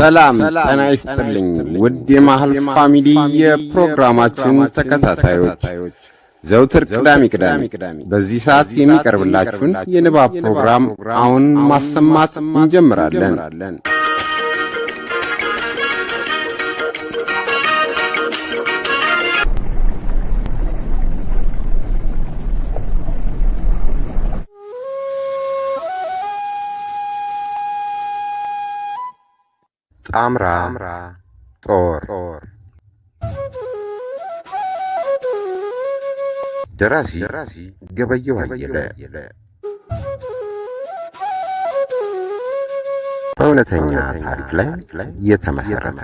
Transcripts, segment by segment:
ሰላም ጤና ይስጥልኝ ውድ የማህል ፋሚሊ የፕሮግራማችን ተከታታዮች ዘውትር ቅዳሜ በዚህ ሰዓት የሚቀርብላችሁን የንባብ ፕሮግራም አሁን ማሰማት እንጀምራለን። ጣምራ ጦር ደራሲ ገበየሁ አየለ በእውነተኛ ታሪክ ላይ የተመሰረተ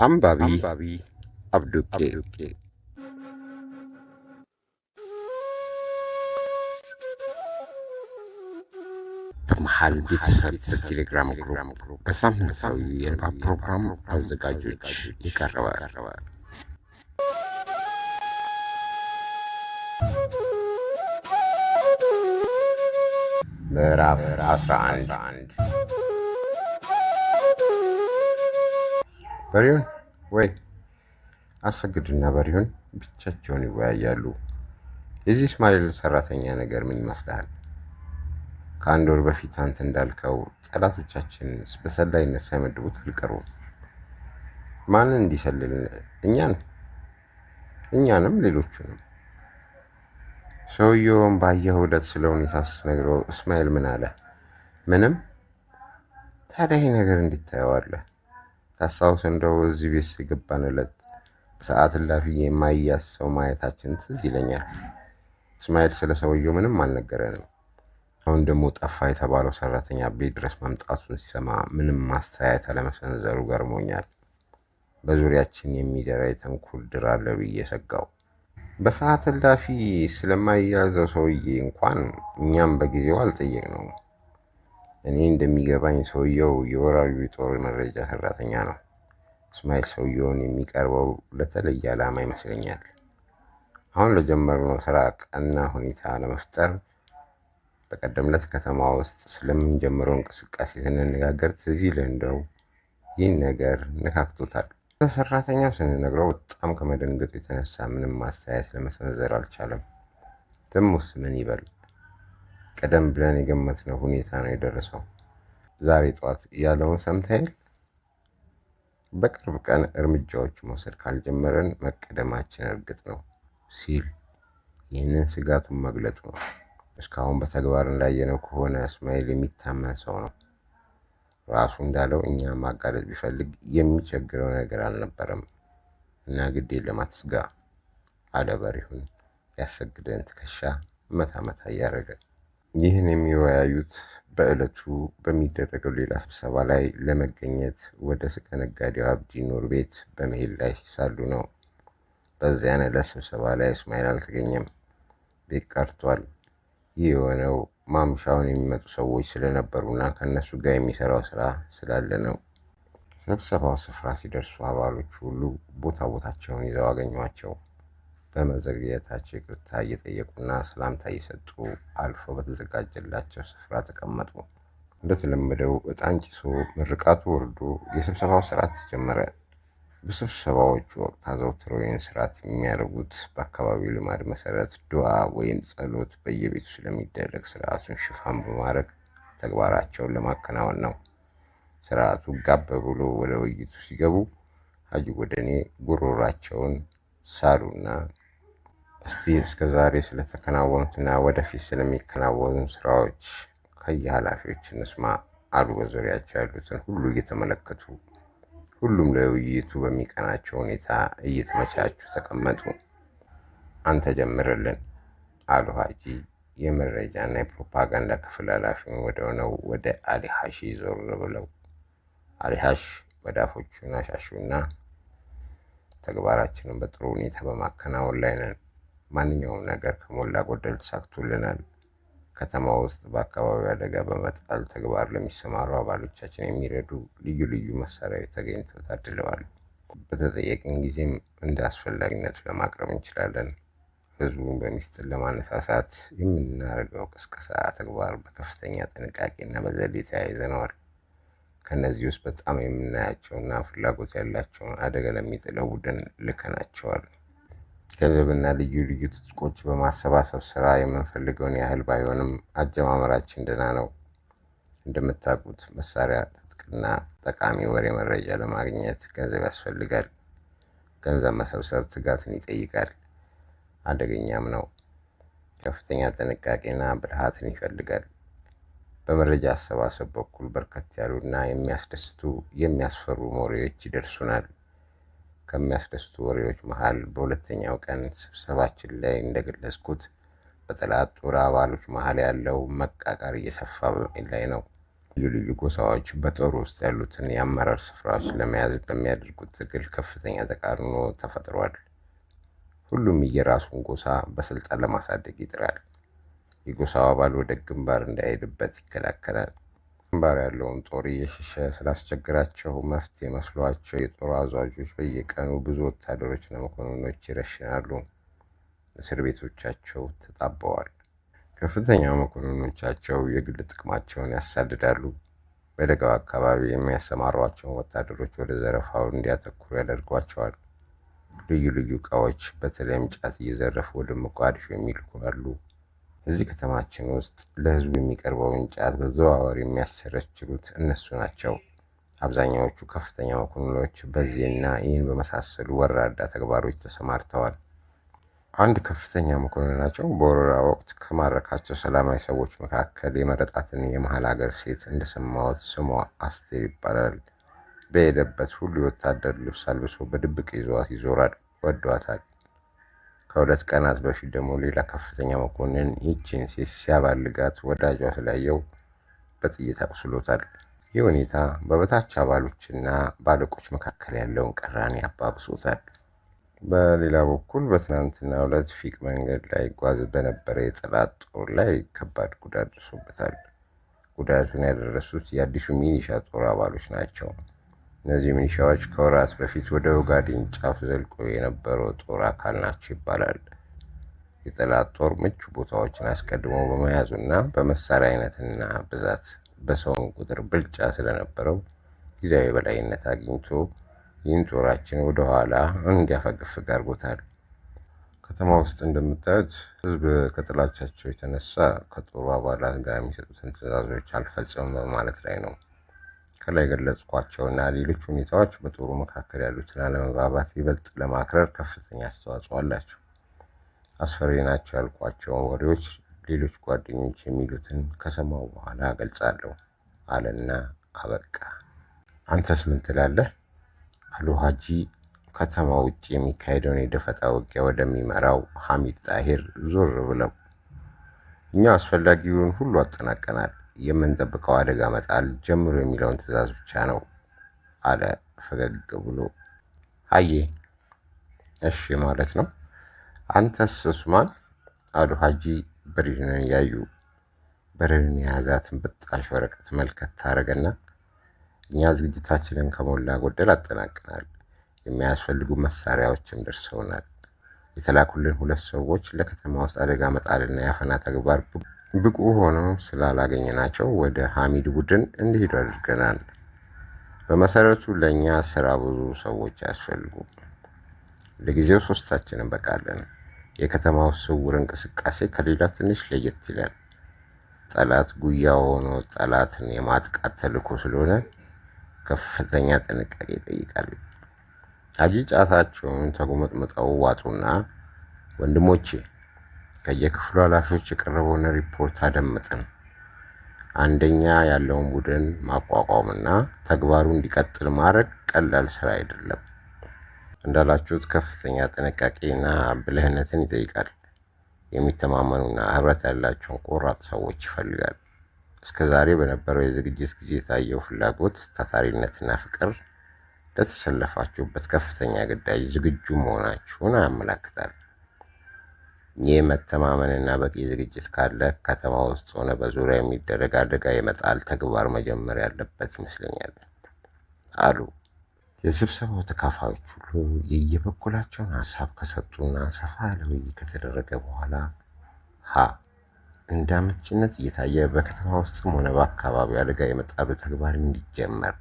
አንባቢ አብዱቄ በመሃል ቤተሰብ በቴሌግራም ግሩፕ በሳምንታዊ የንባብ ፕሮግራም አዘጋጆች ይቀርባል። ምዕራፍ 11 በሪሁን ወይ አሰግድና በሪሁን ብቻቸውን ይወያያሉ። የዚህ እስማኤል ሰራተኛ ነገር ምን ይመስላል? ከአንድ ወር በፊት አንተ እንዳልከው ጠላቶቻችን በሰላይነት ሳይመድቡት አልቀሩም። ማንን እንዲሰልል? እኛንም ሌሎቹንም። ሰውየውን ባየኸው ዕለት ስለ ሁኔታ ስትነግረው እስማኤል ምን አለ? ምንም። ታዲያ ይህ ነገር እንዲታየዋለህ ታስታውስ እንደው እዚህ ቤት የገባን ዕለት በሰዓት እላፊ የማይያዝ ሰው ማየታችን ትዝ ይለኛል። እስማኤል ስለ ሰውየው ምንም አልነገረንም። አሁን ደግሞ ጠፋ የተባለው ሰራተኛ ቤት ድረስ መምጣቱን ሲሰማ ምንም ማስተያየት አለመሰንዘሩ ገርሞኛል። በዙሪያችን የሚደራ የተንኮል ድር አለ ብዬ ሰጋው። በሰዓት እላፊ ስለማይያዘው ሰውዬ እንኳን እኛም በጊዜው አልጠየቅነውም። እኔ እንደሚገባኝ ሰውየው የወራሪው የጦር መረጃ ሰራተኛ ነው። እስማኤል ሰውየውን የሚቀርበው ለተለየ ዓላማ ይመስለኛል። አሁን ለጀመርነው ስራ ቀና ሁኔታ ለመፍጠር በቀደም ዕለት ከተማ ውስጥ ስለምንጀምረው እንቅስቃሴ ስንነጋገር ትዝ ይልህ እንደው ይህን ነገር ነካክቶታል። ለሰራተኛው ስንነግረው በጣም ከመደንገጡ የተነሳ ምንም ማስተያየት ለመሰንዘር አልቻለም። ደሞስ ምን ይበል? ቀደም ብለን የገመትነው ሁኔታ ነው የደረሰው። ዛሬ ጠዋት ያለውን ሰምተሃል? በቅርብ ቀን እርምጃዎች መውሰድ ካልጀመረን መቀደማችን እርግጥ ነው ሲል ይህንን ስጋቱን መግለጡ ነው። እስካሁን በተግባር እንዳየነው ከሆነ እስማኤል የሚታመን ሰው ነው። ራሱ እንዳለው እኛ ማጋለጥ ቢፈልግ የሚቸግረው ነገር አልነበረም እና ግድ የለም አትስጋ አለ በሪሁን ያሰግደን ትከሻ መታ መታ እያደረገ። ይህን የሚወያዩት በዕለቱ በሚደረገው ሌላ ስብሰባ ላይ ለመገኘት ወደ ስጋ ነጋዴው አብዲ ኑር ቤት በመሄድ ላይ ሳሉ ነው። በዚያን ዕለት ስብሰባ ላይ እስማኤል አልተገኘም፣ ቤት ቀርቷል። ይህ የሆነው ማምሻውን የሚመጡ ሰዎች ስለነበሩና ከነሱ ጋር የሚሰራው ስራ ስላለ ነው። ስብሰባው ስፍራ ሲደርሱ አባሎቹ ሁሉ ቦታቸውን ይዘው አገኟቸው። በመዘግየታቸው ይቅርታ እየጠየቁና ሰላምታ እየሰጡ አልፎ በተዘጋጀላቸው ስፍራ ተቀመጡ። እንደተለመደው ዕጣን ጭሶ ምርቃቱ ወርዶ የስብሰባው ስርዓት ተጀመረ። በስብሰባዎቹ ወቅት አዘውትረው ይህን ስርዓት የሚያደርጉት በአካባቢው ልማድ መሰረት ዱዓ ወይም ጸሎት በየቤቱ ስለሚደረግ ስርዓቱን ሽፋን በማድረግ ተግባራቸውን ለማከናወን ነው። ስርዓቱ ጋብ ብሎ ወደ ውይይቱ ሲገቡ ሀጂ ጎደኔ ጉሮሯቸውን ሳሉና እስቲ እስከዛሬ ስለተከናወኑትና ወደፊት ስለሚከናወኑ ስራዎች ከየኃላፊዎች እንስማ አሉ። በዙሪያቸው ያሉትን ሁሉ እየተመለከቱ ሁሉም ለውይይቱ በሚቀናቸው ሁኔታ እየተመቻቹ ተቀመጡ። አንተ ጀምርልን አሉ ሀጂ የመረጃና የፕሮፓጋንዳ ክፍል ኃላፊውን ወደ አሊ ሀሺ ዞር ብለው። አሊ ሀሺ መዳፎቹን አሻሹና ተግባራችንን በጥሩ ሁኔታ በማከናወን ላይ ነን። ማንኛውም ነገር ከሞላ ጎደል ተሳክቶልናል። ከተማ ውስጥ በአካባቢው አደጋ በመጣል ተግባር ለሚሰማሩ አባሎቻችን የሚረዱ ልዩ መሳሪያዎች ተገኝተው ታድለዋል። በተጠየቅን ጊዜም እንደ አስፈላጊነቱ ለማቅረብ እንችላለን ህዝቡን በሚስጥር ለማነሳሳት የምናደርገው ቅስቀሳ ተግባር በከፍተኛ ጥንቃቄና በዘዴ ተያይዘነዋል። ከነዚህ ውስጥ በጣም የምናያቸውና ፍላጎት ያላቸውን አደጋ ለሚጥለው ቡድን ልከናቸዋል። ገንዘብና ልዩ ልዩ ትጥቆች በማሰባሰብ ስራ የምንፈልገውን ያህል ባይሆንም አጀማመራችን ደህና ነው። እንደምታውቁት መሳሪያ፣ ትጥቅና ጠቃሚ ወሬ መረጃ ለማግኘት ገንዘብ ያስፈልጋል። ገንዘብ መሰብሰብ ትጋትን ይጠይቃል፣ አደገኛም ነው። ከፍተኛ ጥንቃቄና ብልሃትን ይፈልጋል። በመረጃ አሰባሰብ በኩል በርከት ያሉና የሚያስደስቱ የሚያስፈሩ ወሬዎች ይደርሱናል። ከሚያስደስቱ ወሬዎች መሃል በሁለተኛው ቀን ስብሰባችን ላይ እንደገለጽኩት በጠላት ጦር አባሎች መሃል ያለው መቃቃር እየሰፋ ላይ ነው። ልዩ ልዩ ጎሳዎች በጦር ውስጥ ያሉትን የአመራር ስፍራዎች ለመያዝ በሚያደርጉት ትግል ከፍተኛ ተቃርኖ ተፈጥሯል። ሁሉም የራሱን ጎሳ በስልጣን ለማሳደግ ይጥራል። የጎሳው አባል ወደ ግንባር እንዳይሄድበት ይከላከላል። ግንባር ያለውን ጦር እየሸሸ ስላስቸግራቸው መፍትሄ መስሏቸው የጦር አዛዦች በየቀኑ ብዙ ወታደሮችና መኮንኖች ይረሽናሉ። እስር ቤቶቻቸው ተጣበዋል። ከፍተኛ መኮንኖቻቸው የግል ጥቅማቸውን ያሳድዳሉ። በደጋው አካባቢ የሚያሰማሯቸውን ወታደሮች ወደ ዘረፋው እንዲያተኩሩ ያደርጓቸዋል። ልዩ ልዩ ዕቃዎች በተለይም ጫት እየዘረፉ ወደ ሞቃዲሾ የሚልኩ። እዚህ ከተማችን ውስጥ ለህዝቡ የሚቀርበውን ጫት በተዘዋዋሪ የሚያስቸረችሩት እነሱ ናቸው። አብዛኛዎቹ ከፍተኛ መኮንኖች በዚህና ይህን በመሳሰሉ ወራዳ ተግባሮች ተሰማርተዋል። አንድ ከፍተኛ መኮንናቸው በወረራ ወቅት ከማረካቸው ሰላማዊ ሰዎች መካከል የመረጣትን የመሃል ሀገር ሴት እንደሰማሁት ስሟ አስቴር ይባላል። በሄደበት ሁሉ የወታደር ልብስ አልብሶ በድብቅ ይዟት ይዞራል። ወዷታል። ከሁለት ቀናት በፊት ደግሞ ሌላ ከፍተኛ መኮንን ይህችን ሴት ሲያባልጋት ወዳጇ ስላየው በጥይት አቁስሎታል። ይህ ሁኔታ በበታች አባሎችና ባለቆች መካከል ያለውን ቅራኔ አባብሶታል። በሌላ በኩል በትናንትናው ዕለት ፊቅ መንገድ ላይ ይጓዝ በነበረ የጠላት ጦር ላይ ከባድ ጉዳት ደርሶበታል። ጉዳቱን ያደረሱት የአዲሱ ሚሊሻ ጦር አባሎች ናቸው። እነዚህ ሚሊሻዎች ከወራት በፊት ወደ ኦጋዴን ጫፍ ዘልቆ የነበረው ጦር አካል ናቸው ይባላል። የጠላት ጦር ምቹ ቦታዎችን አስቀድሞ በመያዙና በመሳሪያ አይነትና ብዛት በሰውን ቁጥር ብልጫ ስለነበረው ጊዜያዊ በላይነት አግኝቶ ይህን ጦራችን ወደ ኋላ እንዲያፈገፍግ አድርጎታል። ከተማ ውስጥ እንደምታዩት ህዝብ ከጥላቻቸው የተነሳ ከጦሩ አባላት ጋር የሚሰጡትን ትዕዛዞች አልፈጽምም በማለት ላይ ነው። ከላይ ገለጽኳቸውና ሌሎች ሁኔታዎች በጦሩ መካከል ያሉትን አለመግባባት ይበልጥ ለማክረር ከፍተኛ አስተዋጽኦ አላቸው። አስፈሪ ናቸው ያልኳቸውን ወሬዎች ሌሎች ጓደኞች የሚሉትን ከሰማው በኋላ ገልጻለሁ አለና አበቃ። አንተስ ምን ትላለህ? አሉ ሀጂ ከተማ ውጭ የሚካሄደውን የደፈጣ ውጊያ ወደሚመራው ሐሚድ ጣሂር ዞር ብለው። እኛ አስፈላጊውን ሁሉ አጠናቀናል። የምንጠብቀው አደጋ መጣል ጀምሮ የሚለውን ትዕዛዝ ብቻ ነው አለ ፈገግ ብሎ። አየ እሺ ማለት ነው። አንተስ ኡስማን? አሉ ሀጂ በሪድን ያዩ። በሪድን የያዛትን በጣሽ ወረቀት መልከት ታረገና እኛ ዝግጅታችንን ከሞላ ጎደል አጠናቀናል። የሚያስፈልጉ መሳሪያዎችም ደርሰውናል። የተላኩልን ሁለት ሰዎች ለከተማ ውስጥ አደጋ መጣልና ያፈና ተግባር ብቁ ሆነው ስላላገኘናቸው ወደ ሐሚድ ቡድን እንዲሄዱ አድርገናል። በመሰረቱ ለኛ ስራ ብዙ ሰዎች ያስፈልጉ። ለጊዜው ሶስታችንን በቃለን። የከተማው ስውር እንቅስቃሴ ከሌላ ትንሽ ለየት ይላል። ጠላት ጉያ ሆኖ ጠላትን የማጥቃት ተልዕኮ ስለሆነ ከፍተኛ ጥንቃቄ ይጠይቃል። ሀጂ ጫታቸውን ተጎመጥምጠው ዋጡና ወንድሞቼ ከየክፍሉ ኃላፊዎች የቀረበውን ሪፖርት አደመጥን። አንደኛ ያለውን ቡድን ማቋቋምና ተግባሩ እንዲቀጥል ማድረግ ቀላል ስራ አይደለም። እንዳላችሁት ከፍተኛ ጥንቃቄና ብልህነትን ይጠይቃል። የሚተማመኑና ህብረት ያላቸውን ቆራጥ ሰዎች ይፈልጋል። እስከዛሬ በነበረው የዝግጅት ጊዜ የታየው ፍላጎት፣ ታታሪነትና ፍቅር ለተሰለፋችሁበት ከፍተኛ ግዳጅ ዝግጁ መሆናችሁን ያመለክታል። ይህ መተማመንና በቂ ዝግጅት ካለ ከተማ ውስጥ ሆነ በዙሪያ የሚደረግ አደጋ የመጣል ተግባር መጀመር ያለበት ይመስለኛል አሉ። የስብሰባው ተካፋዮች ሁሉ የየበኩላቸውን ሀሳብ ከሰጡና ሰፋ ያለ ውይይት ከተደረገ በኋላ እንደ አመቺነት እየታየ በከተማ ውስጥም ሆነ በአካባቢው አደጋ የመጣሉ ተግባር እንዲጀመር፣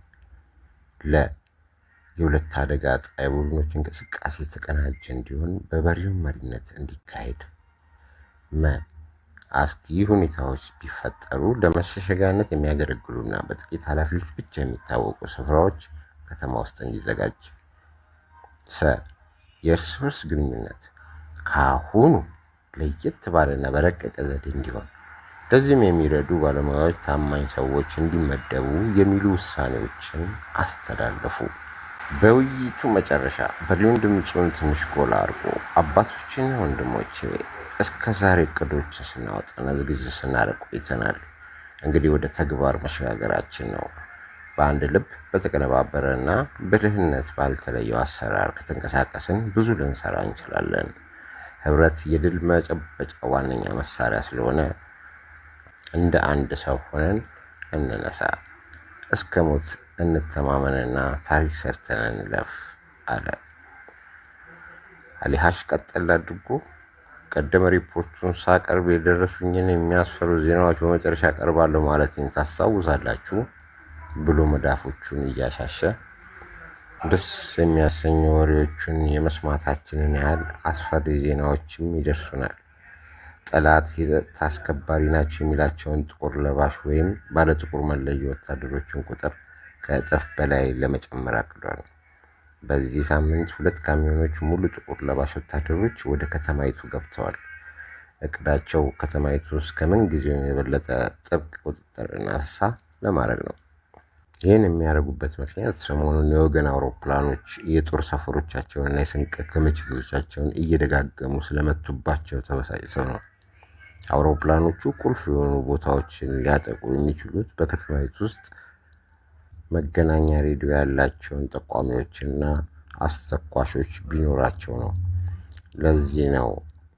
የሁለት አደጋ ጣይ ቡድኖች እንቅስቃሴ የተቀናጀ እንዲሆን በበሪውን መሪነት እንዲካሄድ፣ አስጊ ሁኔታዎች ቢፈጠሩ ለመሸሸጊያነት የሚያገለግሉና በጥቂት ኃላፊዎች ብቻ የሚታወቁ ስፍራዎች ከተማ ውስጥ እንዲዘጋጅ፣ የእርስ በርስ ግንኙነት ካሁኑ ለየት ባለና በረቀቀ ዘዴ እንዲሆን፣ ለዚህም የሚረዱ ባለሙያዎች፣ ታማኝ ሰዎች እንዲመደቡ የሚሉ ውሳኔዎችን አስተላለፉ። በውይይቱ መጨረሻ በሪውን ድምፁን ትንሽ ጎላ አድርጎ አባቶችና ወንድሞቼ እስከ ዛሬ እቅዶችን ስናወጣና ዝግጅት ስናደርግ ቆይተናል። እንግዲህ ወደ ተግባር መሸጋገራችን ነው። በአንድ ልብ በተቀነባበረና ብልህነት ባልተለየው አሰራር ከተንቀሳቀስን ብዙ ልንሰራ እንችላለን። ህብረት የድል መጨበጫ ዋነኛ መሳሪያ ስለሆነ እንደ አንድ ሰው ሆነን እንነሳ፣ እስከ ሞት እንተማመንና ታሪክ ሰርተን እንለፍ አለ። አሊሃሽ ቀጠል አድርጎ ቀደመ ሪፖርቱን ሳቀርብ የደረሱኝን የሚያስፈሩ ዜናዎች በመጨረሻ ቀርባለሁ ማለቴን ታስታውሳላችሁ ብሎ መዳፎቹን እያሻሸ ደስ የሚያሰኙ ወሬዎችን የመስማታችንን ያህል አስፈሪ ዜናዎችም ይደርሱናል። ጠላት የጸጥታ አስከባሪ ናቸው የሚላቸውን ጥቁር ለባሽ ወይም ባለጥቁር መለዮ ወታደሮችን ቁጥር ከእጥፍ በላይ ለመጨመር አቅዷል። በዚህ ሳምንት 2 ካሚዮኖች ሙሉ ጥቁር ለባሽ ወታደሮች ወደ ከተማይቱ ገብተዋል። እቅዳቸው ከተማይቱ ውስጥ ከምን ጊዜው የበለጠ ጥብቅ ቁጥጥርና አሰሳ ለማድረግ ነው። ይህን የሚያደርጉበት ምክንያት ሰሞኑን የወገን አውሮፕላኖች የጦር ሰፈሮቻቸውንና የስንቅ ክምችቶቻቸውን እየደጋገሙ ስለመቱባቸው ተበሳጭተው ነው። አውሮፕላኖቹ ቁልፍ የሆኑ ቦታዎችን ሊያጠቁ የሚችሉት በከተማይቱ ውስጥ መገናኛ ሬዲዮ ያላቸውን ጠቋሚዎችና አስተኳሾች ቢኖራቸው ነው። ለዚህ ነው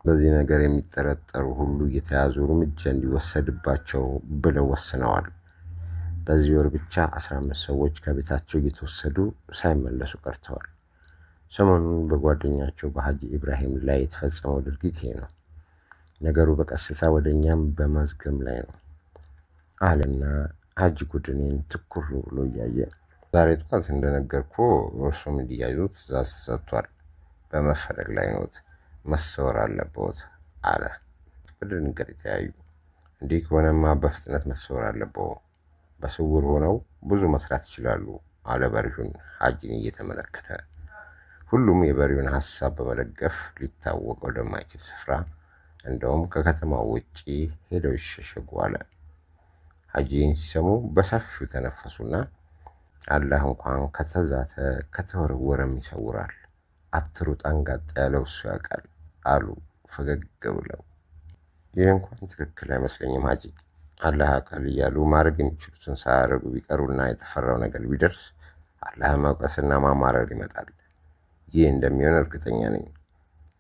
በዚህ ነገር የሚጠረጠሩ ሁሉ እየተያዙ እርምጃ እንዲወሰድባቸው ብለው ወስነዋል። በዚህ ወር ብቻ 15 ሰዎች ከቤታቸው እየተወሰዱ ሳይመለሱ ቀርተዋል። ሰሞኑን በጓደኛቸው በሀጂ ኢብራሂም ላይ የተፈጸመው ድርጊት ይሄ ነው። ነገሩ በቀስታ ወደኛም በመዝገም ላይ ነው አለና ሀጂ ጉድኔን ትኩር ብሎ እያየ፣ ዛሬ ጠዋት እንደነገርኩ እርሱም እንዲያዙ ትእዛዝ ተሰጥቷል። በመፈለግ ላይ ነዎት፣ መሰወር አለብዎት አለ። በድንገት የተያዩ። እንዲህ ከሆነማ በፍጥነት መሰወር አለብዎ፣ በስውር ሆነው ብዙ መስራት ይችላሉ አለ በሪሁን ሀጂን እየተመለከተ። ሁሉም የበሪውን ሀሳብ በመደገፍ ሊታወቅ ወደማይችል ስፍራ እንደውም ከከተማው ውጪ ሄደው ይሸሸጉ አለ። ሀጂን ሲሰሙ በሰፊው ተነፈሱና አላህ እንኳን ከተዛተ ከተወረወረም ይሰውራል፣ አትሩጥ አንጋጣ ያለው እሱ ያውቃል አሉ ፈገግ ብለው። ይህ እንኳን ትክክል አይመስለኝም ሀጂ፣ አላህ ያውቃል እያሉ ማድረግ የሚችሉትን ሳያደርጉ ቢቀሩና የተፈራው ነገር ቢደርስ አላህ መውቀስና ማማረር ይመጣል። ይህ እንደሚሆን እርግጠኛ ነኝ።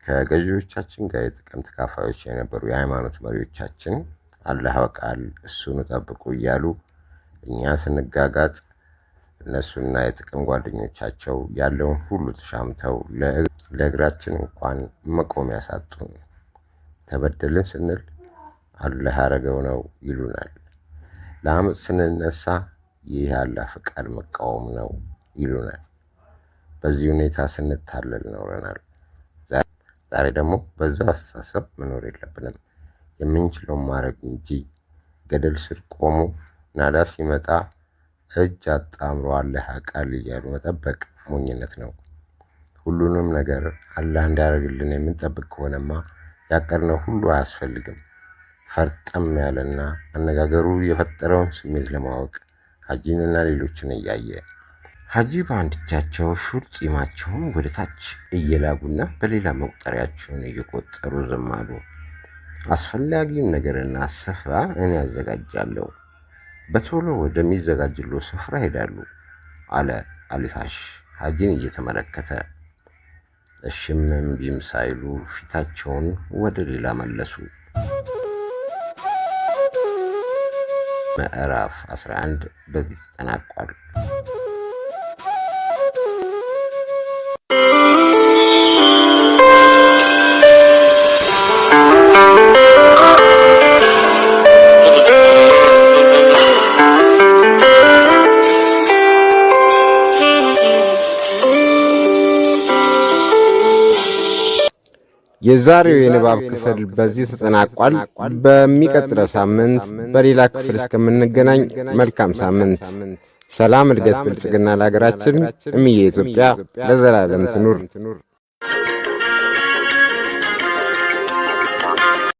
ከገዢዎቻችን ጋር የጥቅም ተካፋዮች የነበሩ የሃይማኖት መሪዎቻችን አላህ ያውቃል እሱን ጠብቁ እያሉ እኛ ስንጋጋጥ እነሱና የጥቅም ጓደኞቻቸው ያለውን ሁሉ ተሻምተው ለእግራችን እንኳን መቆም ያሳጡን። ተበደልን ስንል አላህ ያደረገው ነው ይሉናል። ለአመፅ ስንነሳ ይህ አላህ ፍቃድ መቃወም ነው ይሉናል። በዚህ ሁኔታ ስንታለል ኖረናል። ዛሬ ደግሞ በዛው አስተሳሰብ መኖር የለብንም። የምንችለውን ማድረግ እንጂ ገደል ስር ቆሞ ናዳ ሲመጣ እጅ አጣምሮ አላህ ያውቃል እያሉ መጠበቅ ሞኝነት ነው። ሁሉንም ነገር አላህ እንዲያደርግልን የምንጠብቅ ከሆነማ ያቀድነው ሁሉ አያስፈልግም። ፈርጠም ያለና አነጋገሩ የፈጠረውን ስሜት ለማወቅ ሀጂንና ሌሎችን እያየ፣ ሀጂ በአንድ እጃቸው ሹል ጺማቸውን ወደ ታች እየላጉና በሌላ መቁጠሪያቸውን እየቆጠሩ ዝም አሉ። አስፈላጊውን ነገርና ስፍራ እኔ ያዘጋጃለሁ፣ በቶሎ ወደሚዘጋጅሎ ስፍራ ሄዳሉ አለ አሊሃሽ ሀጂን እየተመለከተ። እሽም እምቢም ሳይሉ ፊታቸውን ወደ ሌላ መለሱ። ምዕራፍ 11 በዚህ ተጠናቋል። የዛሬው የንባብ ክፍል በዚህ ተጠናቋል። በሚቀጥለው ሳምንት በሌላ ክፍል እስከምንገናኝ መልካም ሳምንት። ሰላም፣ እድገት፣ ብልጽግና ለሀገራችን። እምዬ ኢትዮጵያ ለዘላለም ትኑር።